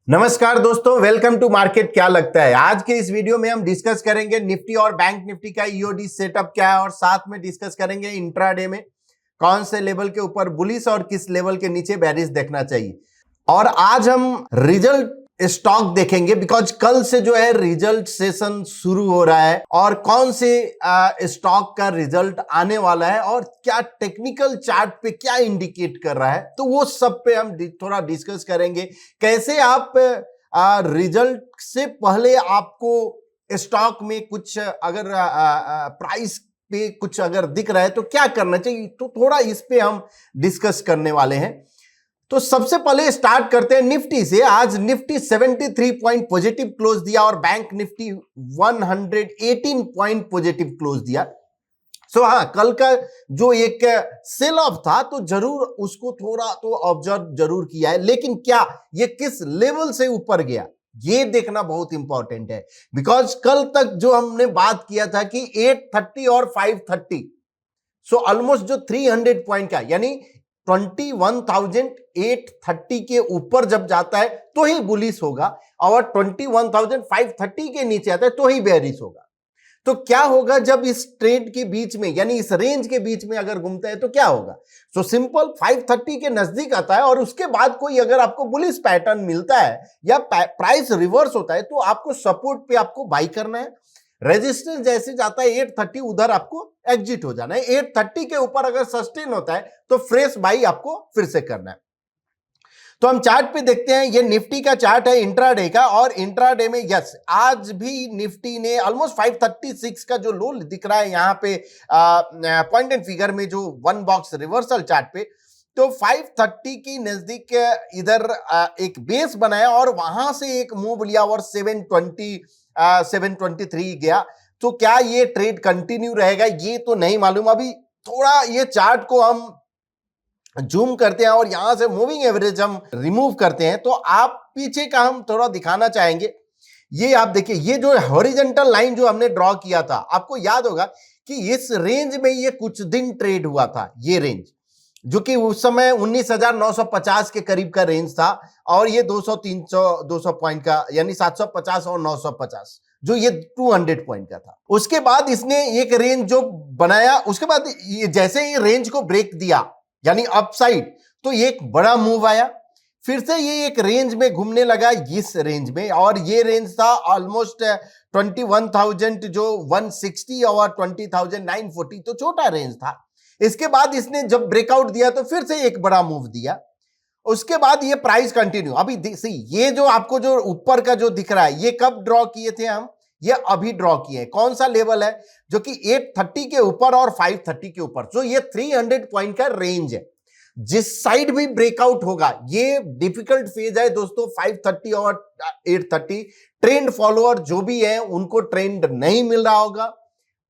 नमस्कार दोस्तों, welcome to market. क्या लगता है आज के इस वीडियो में हम डिस्कस करेंगे निफ्टी और बैंक निफ्टी का ईओडी सेटअप क्या है और साथ में डिस्कस करेंगे इंट्राडे में कौन से लेवल के ऊपर बुलिश और किस लेवल के नीचे बेरिश देखना चाहिए। और आज हम रिजल्ट स्टॉक देखेंगे बिकॉज कल से जो है रिजल्ट सेशन शुरू हो रहा है और कौन से स्टॉक का रिजल्ट आने वाला है और क्या टेक्निकल चार्ट पे क्या इंडिकेट कर रहा है, तो वो सब पे हम थोड़ा डिस्कस करेंगे। कैसे आप रिजल्ट से पहले आपको स्टॉक में कुछ अगर प्राइस पे कुछ अगर दिख रहा है तो क्या करना चाहिए, तो थोड़ा इस पे हम डिस्कस करने वाले हैं। तो सबसे पहले स्टार्ट करते हैं निफ्टी से। आज निफ्टी 73 पॉइंट पॉजिटिव क्लोज दिया और bank Nifty 118 point positive close दिया। हाँ, कल का जो एक सेल ऑफ था तो जरूर उसको थोड़ा तो ऑब्जर्व जरूर किया है, लेकिन क्या ये किस लेवल से ऊपर गया ये देखना बहुत इंपॉर्टेंट है। बिकॉज कल तक जो हमने बात किया था कि 830 और 530, सो ऑलमोस्ट जो 300 पॉइंट का यानी 21,830 के ऊपर जब जाता है तो ही बुलिश होगा और 21,530 के नीचे आता है तो ही बेयरिश होगा। तो क्या होगा जब इस ट्रेड के बीच में यानी इस रेंज के बीच में अगर घूमता है तो क्या होगा। सो सिंपल 530 के नजदीक आता है और उसके बाद कोई अगर आपको बुलिश पैटर्न मिलता है या प्राइस रिवर्स होता है तो आपको सपोर्ट पे आपको बाई करना है। रेजिस्टेंस जैसे जाता है 830 उधर आपको एग्जिट हो जाना है। 830 के ऊपर अगर सस्टेन होता है तो फ्रेश बाई आपको फिर से करना है। तो हम चार्ट पे देखते हैं, ये निफ्टी का चार्ट है इंट्राडे का और इंट्राडे में यस आज भी निफ्टी ने ऑलमोस्ट 536 का जो लो दिख रहा है यहां पे पॉइंट एंड फिगर में जो वन बॉक्स रिवर्सल चार्ट पे, तो 530 की नजदीक इधर एक बेस बनाया और वहां से एक मूव लिया और 723 गया। तो क्या ये ट्रेड कंटिन्यू रहेगा ये तो नहीं मालूम। अभी थोड़ा ये चार्ट को हम जूम करते हैं और यहां से मूविंग एवरेज हम रिमूव करते हैं तो आप पीछे का हम थोड़ा दिखाना चाहेंगे। ये आप देखिए, ये जो हॉरिजॉन्टल लाइन जो हमने ड्रॉ किया था, आपको याद होगा कि इस रेंज में ये कुछ दिन ट्रेड हुआ था। ये रेंज जो कि उस समय 19,950 के करीब का रेंज था और ये 200 पॉइंट का यानी 750 और 950 जो ये 200 पॉइंट का था। उसके बाद इसने एक रेंज जो बनाया, उसके बाद ये जैसे ये रेंज को ब्रेक दिया यानी अपसाइड, तो ये एक बड़ा मूव आया, फिर से ये एक रेंज में घूमने लगा इस रेंज में और ये रेंज था ऑलमोस्ट 21,000 जो 160 और 20,940, तो छोटा रेंज था। इसके बाद इसने जब ब्रेकआउट दिया तो फिर से एक बड़ा मूव दिया। उसके बाद ये प्राइस कंटिन्यू। अभी सी ये जो आपको जो ऊपर का जो दिख रहा है ये कब ड्रॉ किए थे हम, ये अभी ड्रॉ किए हैं। कौन सा लेवल है जो कि 830 के ऊपर और 530 के ऊपर, तो ये 300 पॉइंट का रेंज है। जिस साइड भी ब्रेकआउट होगा, ये डिफिकल्ट फेज है दोस्तों 530 और 830। ट्रेंड फॉलोअर जो भी है उनको ट्रेंड नहीं मिल रहा होगा।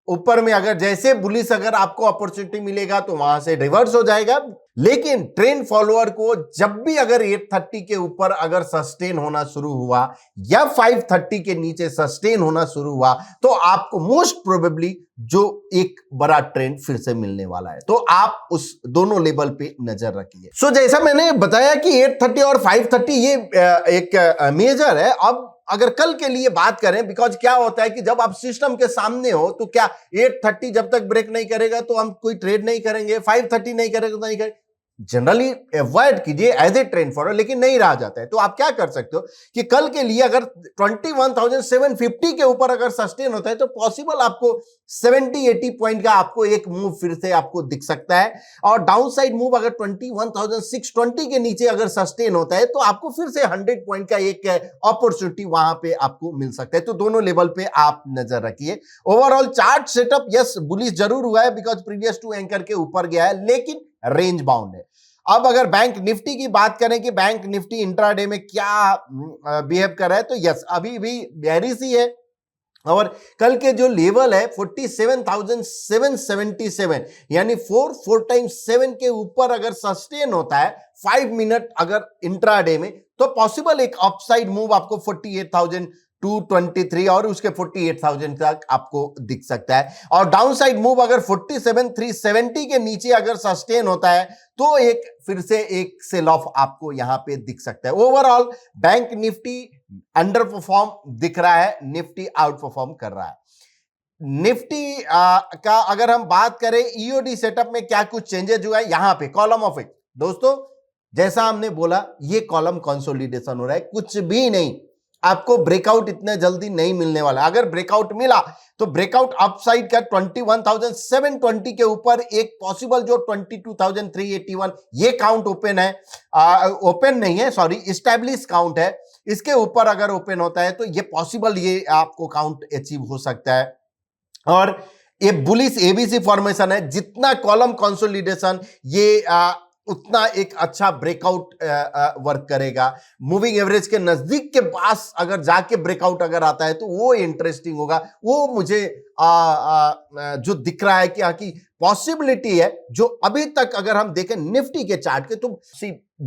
ऊपर में अगर जैसे बुलिश अगर आपको अपॉर्चुनिटी मिलेगा तो वहां से रिवर्स हो जाएगा, लेकिन ट्रेंड फॉलोअर को जब भी अगर 830 के ऊपर अगर सस्टेन होना शुरू हुआ या 530 के नीचे सस्टेन होना शुरू हुआ तो आपको मोस्ट प्रोबेबली जो एक बड़ा ट्रेंड फिर से मिलने वाला है। तो आप उस दोनों लेवल पे नजर रखिए। सो जैसा मैंने बताया कि 830 और 530 ये एक मेजर है। अब अगर कल के लिए बात करें, बिकॉज क्या होता है कि जब आप सिस्टम के सामने हो तो क्या 830 जब तक ब्रेक नहीं करेगा तो हम कोई ट्रेड नहीं करेंगे, 530 नहीं करेगा तो नहीं करेंगे, जनरली अवॉइड कीजिए एज ए ट्रेंड फॉलोअर, लेकिन नहीं रहा जाता है। तो आप क्या कर सकते हो कि कल के लिए अगर 21,750 के ऊपर अगर सस्टेन होता है तो पॉसिबल आपको 70-80 पॉइंट का आपको एक मूव फिर से आपको दिख सकता है। और डाउनसाइड मूव अगर 21,620 के नीचे अगर सस्टेन होता है तो आपको फिर से 100 पॉइंट का एक अपॉर्चुनिटी वहां पे आपको मिल सकता है। तो दोनों लेवल पे आप नजर रखिए। Overall chart setup yes bullish जरूर हुआ है बिकॉज प्रीवियस टू एंकर के ऊपर गया है, लेकिन रेंज बाउंड है। अब अगर बैंक निफ्टी की बात करें कि बैंक निफ्टी इंट्राडे में क्या बिहेव कर रहा है, तो यस अभी भी बेयरिश ही है और कल के जो लेवल है 47,777 यानी 4 टाइम्स 7 के ऊपर अगर सस्टेन होता है 5 मिनट अगर इंट्राडे में तो पॉसिबल एक अपसाइड मूव आपको 223 और उसके 48,000 तक आपको दिख सकता है। और डाउन साइड मूव अगर 47,370 के नीचे अगर सस्टेन होता है तो एक फिर से एक सेल ऑफ आपको यहां पे दिख सकता है। Overall bank Nifty under perform दिख रहा है, निफ्टी आउट परफॉर्म कर रहा है। निफ्टी का अगर हम बात करें ईओडी सेटअप में क्या कुछ चेंजेस हुआ है, यहां पे कॉलम ऑफ इट दोस्तों जैसा हमने बोला ये कॉलम कंसोलिडेशन हो रहा है, कुछ भी नहीं, आपको ब्रेकआउट इतने जल्दी नहीं मिलने वाला। अगर ब्रेकआउट मिला तो ब्रेकआउट अपसाइड का 21,720 के ऊपर एक पॉसिबल जो 22,381 ये काउंट ओपन है, ओपन नहीं है सॉरी इस्टेब्लिश काउंट है, इसके ऊपर अगर ओपन होता है तो ये पॉसिबल ये आपको काउंट अचीव हो सकता है। और ये बुलिश एबीसी फॉर्मेशन है, जितना कॉलम कंसोलिडेशन ये उतना एक अच्छा ब्रेकआउट वर्क करेगा। मूविंग एवरेज के नजदीक के पास अगर जाके ब्रेकआउट अगर आता है तो वो इंटरेस्टिंग होगा। वो मुझे जो दिख रहा है कि पॉसिबिलिटी है, जो अभी तक अगर हम देखें निफ्टी के चार्ट के तो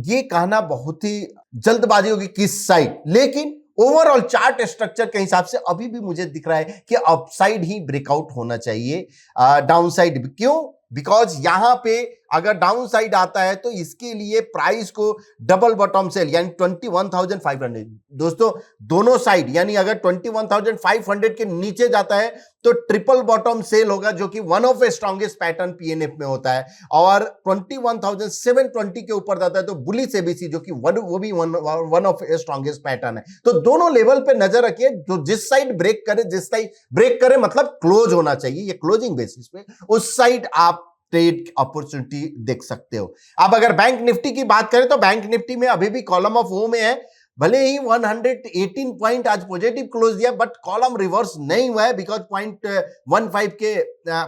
ये कहना बहुत ही जल्दबाजी होगी किस साइड, लेकिन ओवरऑल चार्ट स्ट्रक्चर के हिसाब से अभी भी मुझे दिख रहा है कि अपसाइड ही ब्रेकआउट होना चाहिए, डाउनसाइड क्यों? बिकॉज यहां पे अगर डाउन साइड आता है तो इसके लिए प्राइस को डबल बॉटम सेल यानी 21,500 दोस्तों दोनों साइड, यानी अगर 21,500 के नीचे जाता है तो ट्रिपल बॉटम सेल होगा जो कि one of strongest pattern PNF में होता है, और 21,720 के ऊपर जाता है तो बुलिश एबीसी जो कि वो भी वन ऑफ स्ट्रॉन्गेस्ट पैटर्न है। तो दोनों लेवल पे नजर रखिए, जो जिस साइड ब्रेक करे, जिस साइड ब्रेक करे मतलब क्लोज होना चाहिए, ये क्लोजिंग बेसिस पे उस साइड आप ट्रेड अपॉर्चुनिटी देख सकते हो। अब अगर बैंक निफ्टी की बात करें तो बैंक निफ्टी में अभी भी कॉलम ऑफ वो में है, भले ही 118 पॉइंट आज पॉजिटिव क्लोज दिया बट कॉलम रिवर्स नहीं हुआ है बिकॉज 0.15 के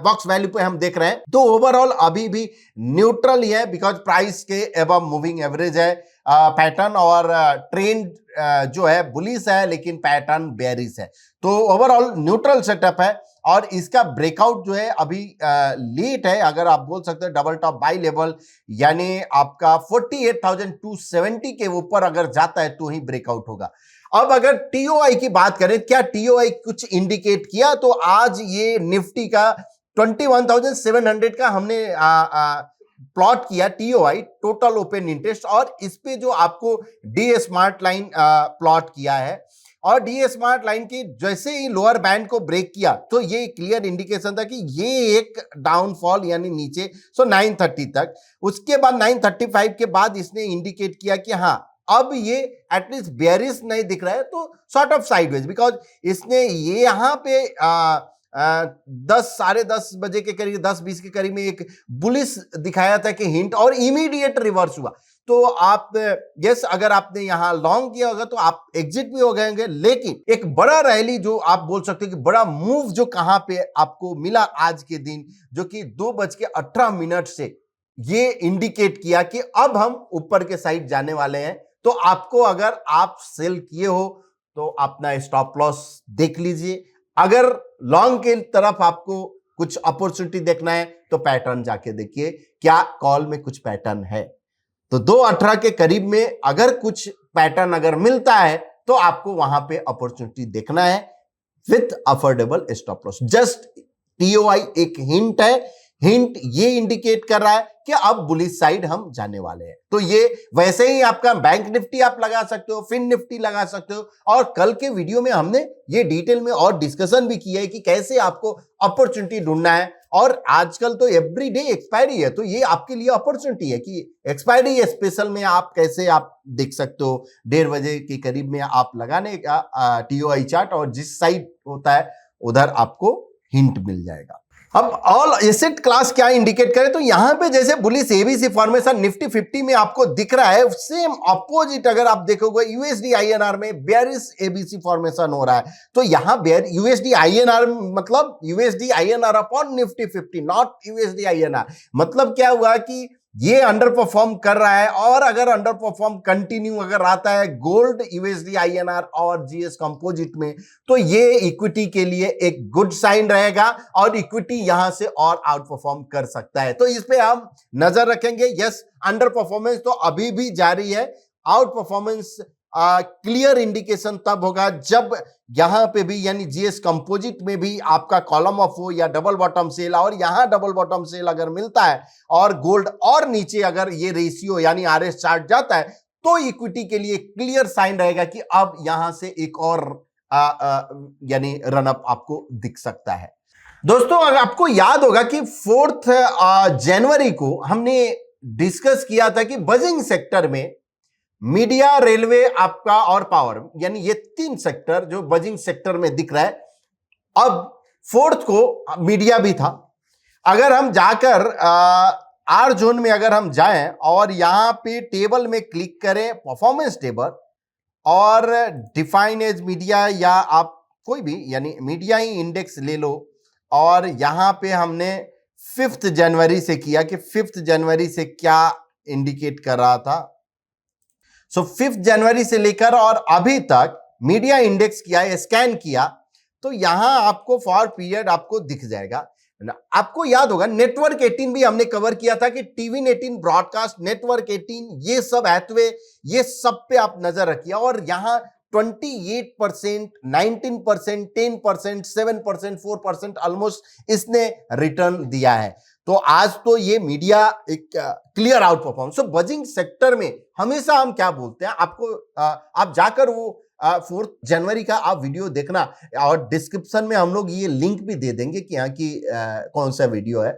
बॉक्स वैल्यू पे हम देख रहे हैं। तो ओवरऑल अभी भी न्यूट्रल ही है बिकॉज प्राइस के अबव मूविंग एवरेज है पैटर्न, और ट्रेंड जो है बुलिश है लेकिन पैटर्न बेयरिश है। तो ओवरऑल न्यूट्रल सेटअप है और इसका ब्रेकआउट जो है अभी लेट है, अगर आप बोल सकते हैं डबल टॉप बाई लेवल यानी आपका 48,270 के ऊपर अगर जाता है तो ही ब्रेकआउट होगा। अब अगर टीओआई की बात करें, क्या टीओआई कुछ इंडिकेट किया? तो आज ये निफ्टी का 21,700 का हमने प्लॉट किया टीओआई टोटल ओपन इंटरेस्ट, और इस पे जो आपको डी स्मार्ट लाइन प्लॉट किया है, और डी स्मार्ट लाइन की जैसे ही लोअर बैंड को ब्रेक किया तो ये क्लियर इंडिकेशन था कि ये एक डाउनफॉल यानी नीचे 930 तक, उसके बाद 935 के बाद इसने इंडिकेट किया कि हाँ अब ये एटलीस्ट बेयरिश नहीं दिख रहा है तो सॉर्ट ऑफ साइडवेज, बिकॉज इसने ये यहाँ पे 10 बजे के करीब 10-20 के करीब में एक बुलिश दिखाया था कि हिंट, और इमीडिएट रिवर्स हुआ। तो आप यस अगर आपने यहां लॉन्ग किया होगा तो आप एग्जिट भी हो गए होंगे, लेकिन एक बड़ा रैली जो आप बोल सकते हो कि बड़ा मूव जो कहां पे आपको मिला आज के दिन, जो कि 2:18 से ये इंडिकेट किया कि अब हम ऊपर के साइड जाने वाले हैं। तो आपको अगर आप सेल किए हो तो अपना स्टॉप लॉस देख लीजिए, अगर लॉन्ग के तरफ आपको कुछ अपॉर्चुनिटी देखना है तो पैटर्न जाके देखिए क्या कॉल में कुछ पैटर्न है। तो 2:18 के करीब में अगर कुछ पैटर्न अगर मिलता है तो आपको वहां पे अपॉर्चुनिटी देखना है with affordable stop loss. Just TOI एक हिंट है, हिंट ये इंडिकेट कर रहा है कि अब बुलिश साइड हम जाने वाले हैं। तो ये वैसे ही आपका बैंक निफ्टी आप लगा सकते हो, फिन निफ्टी लगा सकते हो, और कल के वीडियो में हमने ये डिटेल में और डिस्कशन भी किया है कि कैसे आपको अपॉर्चुनिटी ढूंढना है। और आजकल तो एवरीडे एक्सपायरी है, तो ये आपके लिए अपॉर्चुनिटी है कि एक्सपायरी स्पेशल में आप कैसे आप देख सकते हो 1:30 बजे के करीब में आप लगाने का टीओआई चार्ट, और जिस साइड होता है उधर आपको हिंट मिल जाएगा। अब ऑल एसेट क्लास क्या इंडिकेट करे, तो यहां पे जैसे बुलिश एबीसी फॉर्मेशन निफ्टी 50 में आपको दिख रहा है, सेम अपोजिट अगर आप देखोगे यूएसडी आईएनआर में बेयरिश एबीसी फॉर्मेशन हो रहा है। तो यहां यूएसडी आईएनआर मतलब USD INR upon Nifty 50, not USD INR. मतलब क्या हुआ कि ये अंडर परफॉर्म कर रहा है, और अगर अंडर परफॉर्म कंटिन्यू अगर आता है गोल्ड यूएसडी आईएनआर और जीएस कंपोजिट में, तो ये इक्विटी के लिए एक गुड साइन रहेगा और इक्विटी यहां से और आउट परफॉर्म कर सकता है। तो इस पे हम नजर रखेंगे। यस अंडर परफॉर्मेंस तो अभी भी जारी है, आउट परफॉर्मेंस क्लियर इंडिकेशन तब होगा जब यहां पे भी यानी जीएस कंपोजिट में भी आपका कॉलम ऑफ हो या डबल बॉटम सेल, और यहां डबल बॉटम सेल अगर मिलता है और गोल्ड और नीचे अगर ये रेशियो यानी आरएस चार्ट जाता है, तो इक्विटी के लिए क्लियर साइन रहेगा कि अब यहां से एक और यानी रनअप आपको दिख सकता है। दोस्तों, अगर आपको याद होगा कि 4 जनवरी को हमने डिस्कस किया था कि बजिंग सेक्टर में मीडिया, रेलवे आपका और पावर, यानी ये 3 सेक्टर जो बजिंग सेक्टर में दिख रहा है। अब 4th को मीडिया भी था। अगर हम जाकर आर जोन में अगर हम जाएं और यहां पे टेबल में क्लिक करें, परफॉर्मेंस टेबल, और डिफाइन एज मीडिया या आप कोई भी यानी मीडिया ही इंडेक्स ले लो, और यहां पे हमने 5 जनवरी से किया कि 5 जनवरी से क्या इंडिकेट कर रहा था। सो 5 जनवरी से लेकर और अभी तक मीडिया इंडेक्स किया, स्कैन किया, तो यहां आपको फॉर पीरियड आपको दिख जाएगा। आपको याद होगा नेटवर्क 18 भी हमने कवर किया था कि टीवी 18 ब्रॉडकास्ट, नेटवर्क 18, ये सब हैथवे, ये सब पे आप नजर रखिए। और यहां 28%, 19%, 10%, 7%, 4% ऑलमोस्ट इसने रिटर्न दिया है। तो आज तो ये मीडिया एक क्लियर आउट परफॉर्मेंस। सो बजिंग सेक्टर में हमेशा हम क्या बोलते हैं, आपको आप जाकर वो 4 जनवरी का आप वीडियो देखना, और डिस्क्रिप्शन में हम लोग ये लिंक भी दे देंगे कि यहाँ की कौन सा वीडियो है।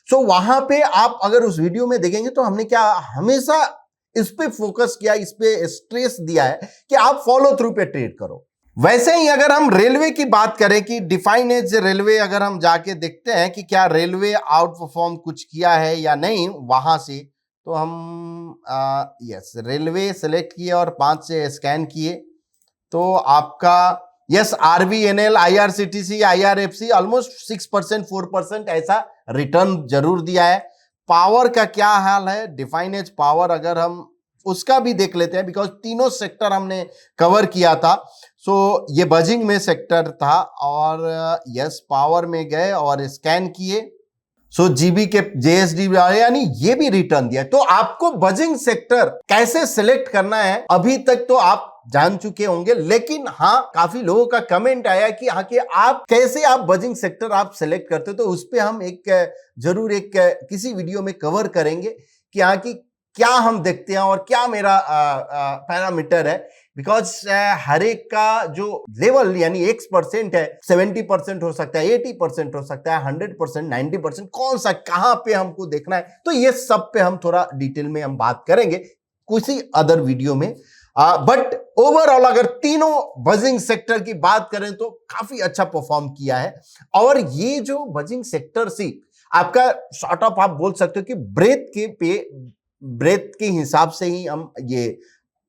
सो वहां पे आप अगर उस वीडियो में देखेंगे तो हमने क्या हमेशा इस पे फोकस किया, इस पे स्ट्रेस दिया है कि आप फॉलो थ्रू पे ट्रेड करो। वैसे ही अगर हम रेलवे की बात करें कि डिफाइन एज रेलवे, अगर हम जाके देखते हैं कि क्या रेलवे आउट परफॉर्म कुछ किया है या नहीं वहां से, तो हम यस रेलवे सेलेक्ट किए और 5 से स्कैन किए, तो आपका yes RBNL, IRCTC, IRFC almost 6%, 4% ऐसा रिटर्न जरूर दिया है। पावर का क्या हाल है, डिफाइन एज पावर अगर हम उसका भी देख लेते हैं, बिकॉज तीनों सेक्टर हमने कवर किया था। सो ये बजिंग में सेक्टर था, और यस पावर में गए और स्कैन किए, सो जीबी के जेएसडी यानी ये भी रिटर्न दिया। तो आपको बजिंग सेक्टर कैसे सिलेक्ट करना है अभी तक तो आप जान चुके होंगे, लेकिन हाँ काफी लोगों का कमेंट आया कि हाँ कि आप कैसे आप बजिंग सेक्टर आप सिलेक्ट करते हो, तो उस पर हम एक जरूर एक किसी वीडियो में कवर करेंगे कि हाँ कि क्या हम देखते हैं और क्या मेरा पैरामीटर है। बिकॉज हर एक का जो लेवल यानी X% है, 70% हो सकता है, 80% हो सकता है, 100%, 90%, कौन सा कहां पे हमको देखना है, तो ये सब पे हम थोड़ा डिटेल में हम बात करेंगे किसी अदर वीडियो में। बट ओवरऑल अगर तीनों बजिंग सेक्टर की बात करें तो काफी अच्छा परफॉर्म किया है। और ये जो बजिंग सेक्टर से आपका शॉर्ट ऑफ आप बोल सकते हो कि ब्रेथ के हिसाब से ही हम ये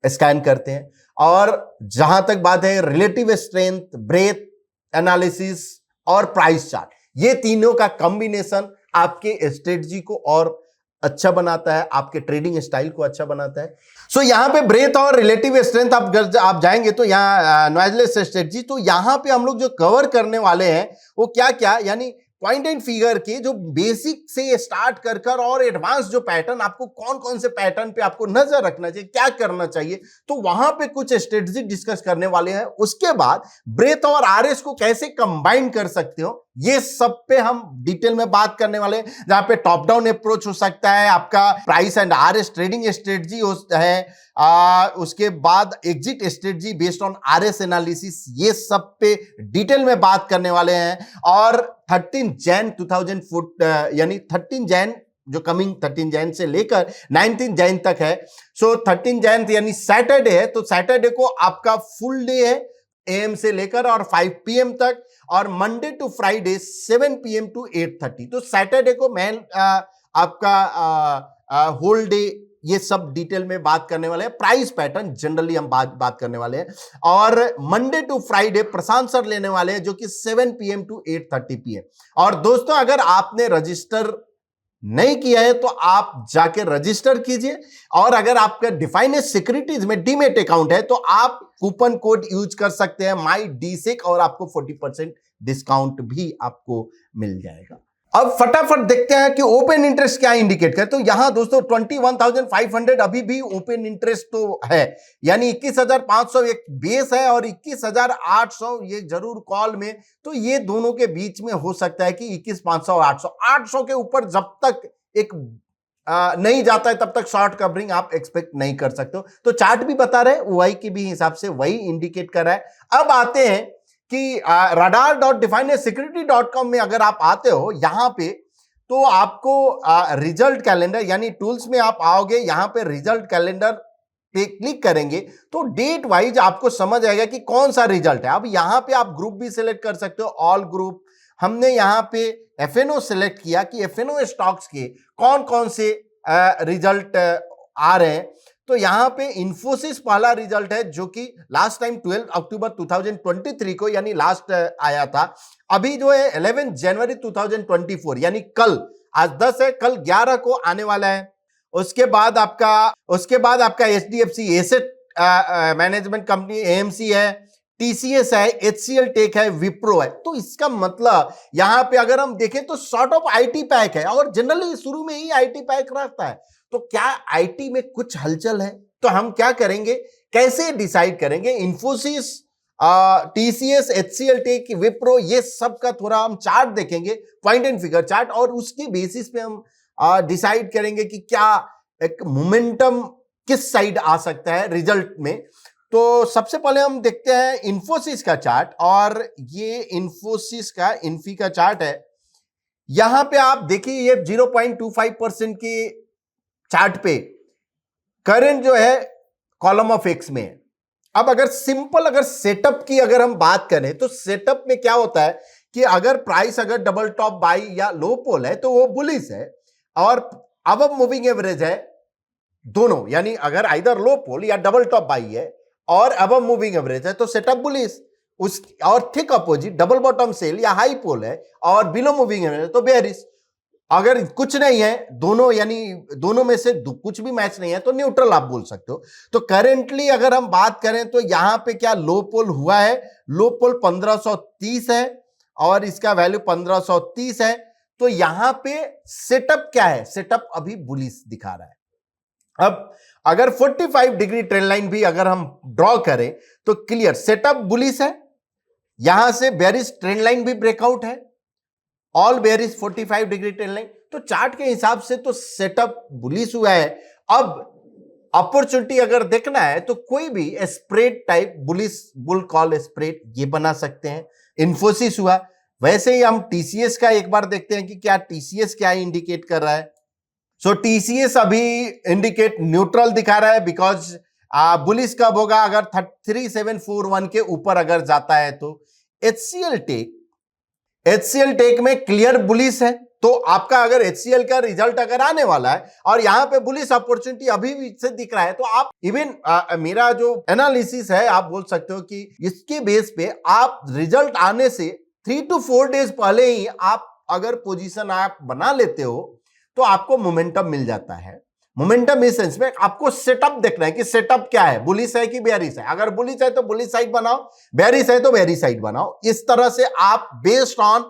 स्कैन करते हैं। और जहां तक बात है रिलेटिव स्ट्रेंथ, ब्रेथ एनालिसिस और प्राइस चार्ट, ये तीनों का कॉम्बिनेशन आपके स्ट्रेटजी को और अच्छा बनाता है, आपके ट्रेडिंग स्टाइल को अच्छा बनाता है। सो यहां पे ब्रेथ और रिलेटिव स्ट्रेंथ आप जाएंगे तो यहाँ नॉइजलेस स्ट्रेटजी, तो यहां पे हम लोग जो कवर करने वाले हैं वो क्या क्या, यानी पॉइंट एंड फिगर के जो बेसिक से स्टार्ट कर कर और एडवांस जो पैटर्न, आपको कौन कौन से पैटर्न पे आपको नजर रखना चाहिए, क्या करना चाहिए, तो वहां पे कुछ स्ट्रेटजी डिस्कस करने वाले हैं। उसके बाद ब्रेथ और आरएस को कैसे कंबाइन कर सकते हो, ये सब पे हम डिटेल में बात करने वाले हैं। जहां पे टॉप डाउन अप्रोच हो सकता है, आपका price and RS trading strategy है, उसके बाद exit strategy based on RS analysis, ये सब पे डिटेल में बात करने वाले हैं। और 13 जैन 2004 यानी 13 जैन जो कमिंग 13 जैन से लेकर 19 जैन तक है। सो 13 जैन यानी सैटरडे है, तो सैटरडे को आपका फुल डे है AM से लेकर और 5 PM तक, और Monday to Friday 7 PM to 8:30। तो सैटरडे को मैं आपका होल डे ये सब डिटेल में बात करने वाले हैं। प्राइस पैटर्न जनरली हम बात करने वाले हैं। और Monday to Friday Prashant sir लेने वाले हैं जो कि 7 PM टू 8:30 PM। और दोस्तों अगर आपने रजिस्टर नहीं किया है तो आप जाके रजिस्टर कीजिए, और अगर आपका डिफाइन सिक्योरिटीज में डीमेट अकाउंट है तो आप कूपन कोड यूज कर सकते हैं MyDSIC, और आपको 40% डिस्काउंट भी आपको मिल जाएगा। अब फटाफट देखते हैं कि ओपन इंटरेस्ट क्या इंडिकेट करे। तो यहां दोस्तों 21,500 अभी भी ओपन इंटरेस्ट तो है, यानी 21,500 एक बेस है और 21,800 ये जरूर कॉल में। तो ये दोनों के बीच में हो सकता है कि 21,500 और 800 के ऊपर जब तक एक नहीं जाता है तब तक शॉर्ट कवरिंग आप एक्सपेक्ट नहीं कर सकते हो। तो चार्ट भी बता रहे हैं, ओआई के भी हिसाब से वही इंडिकेट कर रहा है। अब आते हैं कि radar.definedsecurity.com में अगर आप आते हो यहां पे, तो आपको रिजल्ट कैलेंडर यानी टूल्स में आप आओगे, यहां पे रिजल्ट कैलेंडर पे क्लिक करेंगे तो डेट वाइज आपको समझ आएगा कि कौन सा रिजल्ट है। अब यहां पे आप ग्रुप भी सिलेक्ट कर सकते हो, ऑल ग्रुप। हमने यहां पे एफएनओ सिलेक्ट किया कि एफएनओ स्टॉक्स के कौन कौन से रिजल्ट आ रहे हैं। तो यहां पे इंफोसिस पहला रिजल्ट है जो कि लास्ट टाइम 12 अक्टूबर 2023 को यानी लास्ट आया था। अभी जो है 11 जनवरी 2024 यानी कल, आज 10 है, कल 11 को आने वाला है। उसके बाद आपका HDFC asset management company AMC है, टीसीएस है, एचसीएल टेक है, विप्रो है। तो इसका मतलब यहां पे अगर हम देखें तो सॉर्ट ऑफ आईटी पैक है और जनरली शुरू में ही आईटी पैक रहता है। तो क्या आईटी में कुछ हलचल है? तो हम क्या करेंगे, कैसे डिसाइड करेंगे? इंफोसिस, टीसीएस, एचसीएल टेक, विप्रो, ये सब का थोड़ा हम चार्ट देखेंगे, पॉइंट एंड फिगर चार्ट, और उसके बेसिस पे हम डिसाइड करेंगे कि क्या एक मोमेंटम किस साइड आ सकता है रिजल्ट में। तो सबसे पहले हम देखते हैं इंफोसिस का चार्ट, और ये इंफोसिस का इन्फी का चार्ट है। यहां पे आप देखिए ये 0.25% के चार्ट पे करंट जो है कॉलम ऑफ एक्स में है। अब अगर सिंपल अगर सेटअप की अगर हम बात करें तो सेटअप में क्या होता है कि अगर प्राइस अगर डबल टॉप बाई या लो पोल है तो वो बुलिश है, और अब मूविंग एवरेज है दोनों, यानी अगर आइदर लो पोल या डबल टॉप बाई है और अब मूविंग एवरेज है तो सेटअप बुलिश। उस और ठीक अपोजिट डबल बॉटम सेल या हाई पोल है और बिलो मूविंग एवरेज तो बेयरिश। अगर कुछ नहीं है दोनों, यानी दोनों में से कुछ भी मैच नहीं है तो न्यूट्रल आप बोल सकते हो। तो करेंटली अगर हम बात करें तो यहां पे क्या लो पोल हुआ है, लो पोल 1530 है और इसका वैल्यू 1530 है। तो यहां पे सेटअप क्या है, सेटअप अभी बुलिश दिखा रहा है। अब अगर 45 डिग्री ट्रेंड लाइन भी अगर हम ड्रॉ करें तो क्लियर सेटअप बुलिश है, यहां से बेयरिश ट्रेंड लाइन भी ब्रेकआउट है, all bearish 45 degree trend line. तो चार्ट के हिसाब से तो सेटअप बुलिश हुआ है। अब अपॉर्चुनिटी अगर देखना है तो कोई भी spread type bullish bull call spread ये बना सकते हैं। इंफोसिस हुआ, वैसे ही हम टीसीएस का एक बार देखते हैं कि क्या टीसीएस क्या इंडिकेट कर रहा है। सो टीसीएस अभी इंडिकेट न्यूट्रल दिखा रहा है, बिकॉज बुलिश कब होगा अगर 3741 के ऊपर अगर जाता है तो। एचसीएल टेक में क्लियर बुलिश है। तो आपका अगर एचसीएल का रिजल्ट अगर आने वाला है और यहां पे बुलिश अपॉर्चुनिटी अभी भी से दिख रहा है तो आप इवन मेरा जो एनालिसिस है आप बोल सकते हो कि इसके बेस पे आप रिजल्ट आने से 3 to 4 डेज पहले ही आप अगर पोजीशन आप बना लेते हो तो आपको मोमेंटम मिल जाता है। मोमेंटम इस सेंस में आपको सेटअप देखना है कि सेटअप क्या है, बुलिश है कि बेयरिश है। अगर बुलिश है तो बुलिश साइड बनाओ, बेयरिश है तो बेयरिश साइड बनाओ। इस तरह से आप बेस्ड ऑन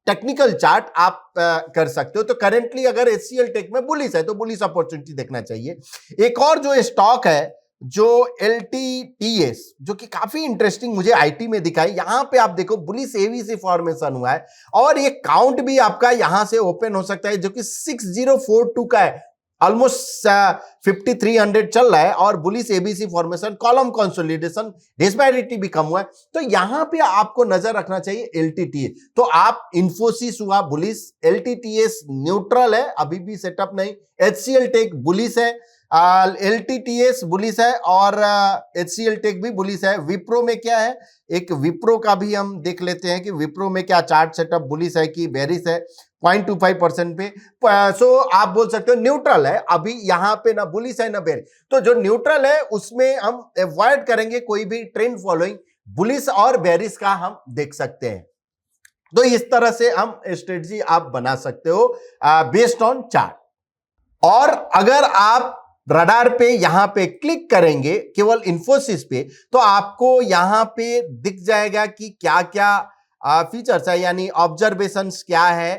टेक्निकल चार्ट आप कर सकते हो। तो करेंटली अगर एचसीएल टेक में बुलिश है तो बुलिश अपॉर्चुनिटी देखना चाहिए। एक और जो स्टॉक है जो एलटीटीएस, जो कि काफी इंटरेस्टिंग मुझे आईटी में दिखाई, यहां पे आप देखो बुलिश एवीसी फॉर्मेशन हुआ है और ये काउंट भी आपका यहां से ओपन हो सकता है जो कि 6042 का है, ऑलमोस्ट 5300 चल रहा है और bullish ABC formation, column consolidation, disparity भी कम हुआ है। तो यहां पे आपको नजर रखना चाहिए एलटीटीए। तो आप इंफोसिस हुआ बुलिश, एलटीटीएस न्यूट्रल है अभी भी सेटअप नहीं, एचसीएल टेक बुलिश है, एलटीटीएस बुलिश है और एचसीएल टेक भी बुलिश है। विप्रो में क्या है, एक विप्रो का भी हम देख लेते हैं कि विप्रो में क्या चार्ट सेटअप बुलिश है कि बेरिश है। 0.25% पे सो आप बोल सकते हो न्यूट्रल है, अभी यहां पे ना बुलिश है ना बेरिश। तो जो न्यूट्रल है उसमें हम अवॉइड करेंगे कोई भी ट्रेंड फॉलोइंग, बुलिश और बेरिश का हम देख सकते हैं। तो इस तरह से हम स्ट्रेटजी आप बना सकते हो बेस्ड ऑन चार्ट। और अगर आप रडार पे यहां पे क्लिक करेंगे केवल इंफोसिस पे तो आपको यहां पे दिख जाएगा कि क्या क्या फीचर्स है, यानी ऑब्जर्वेशंस क्या है,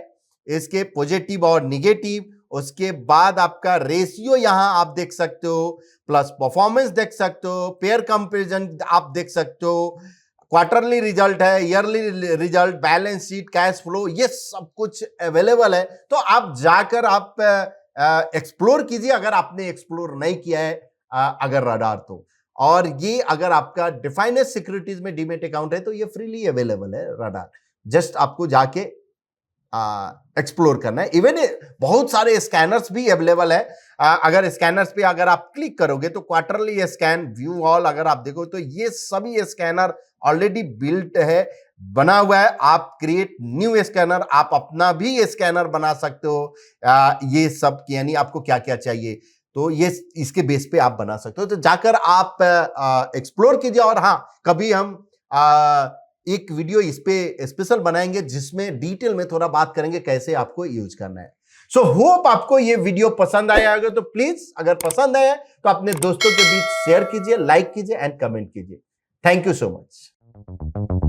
इसके पॉजिटिव और निगेटिव, उसके बाद आपका रेशियो यहां आप देख सकते हो, प्लस परफॉर्मेंस देख सकते हो, पेयर कंपैरिजन आप देख सकते हो, क्वार्टरली रिजल्ट है, yearly result, balance sheet, cash flow, ये सब कुछ अवेलेबल है। तो आप जाकर आप एक्सप्लोर कीजिए अगर आपने एक्सप्लोर नहीं किया है अगर रडार तो। और ये अगर आपका डिफाइनेंस सिक्योरिटीज में डीमेट अकाउंट है तो ये फ्रीली अवेलेबल है रडार, जस्ट आपको जाके एक्सप्लोर करना है। इवन बहुत सारे स्कैनर्स भी अवेलेबल है। अगर स्कैनर्स पे अगर आप क्लिक करोगे तो क्वार्टरली स्कैन, व्यू ऑल अगर आप देखो तो ये सभी स्कैनर ऑलरेडी बिल्ट है, बना हुआ है। आप क्रिएट न्यू स्कैनर, आप अपना भी स्कैनर बना सकते हो। ये सब यानी आपको क्या क्या चाहिए तो ये इसके बेस पे आप बना सकते हो। तो जाकर आप एक्सप्लोर कीजिए। और हाँ, कभी हम एक वीडियो इस पे स्पेशल बनाएंगे जिसमें डिटेल में थोड़ा बात करेंगे कैसे आपको यूज करना है। सो होप आपको ये वीडियो पसंद आया होगा। तो प्लीज अगर पसंद आया तो अपने दोस्तों के बीच शेयर कीजिए, लाइक कीजिए एंड कमेंट कीजिए। Thank you so much.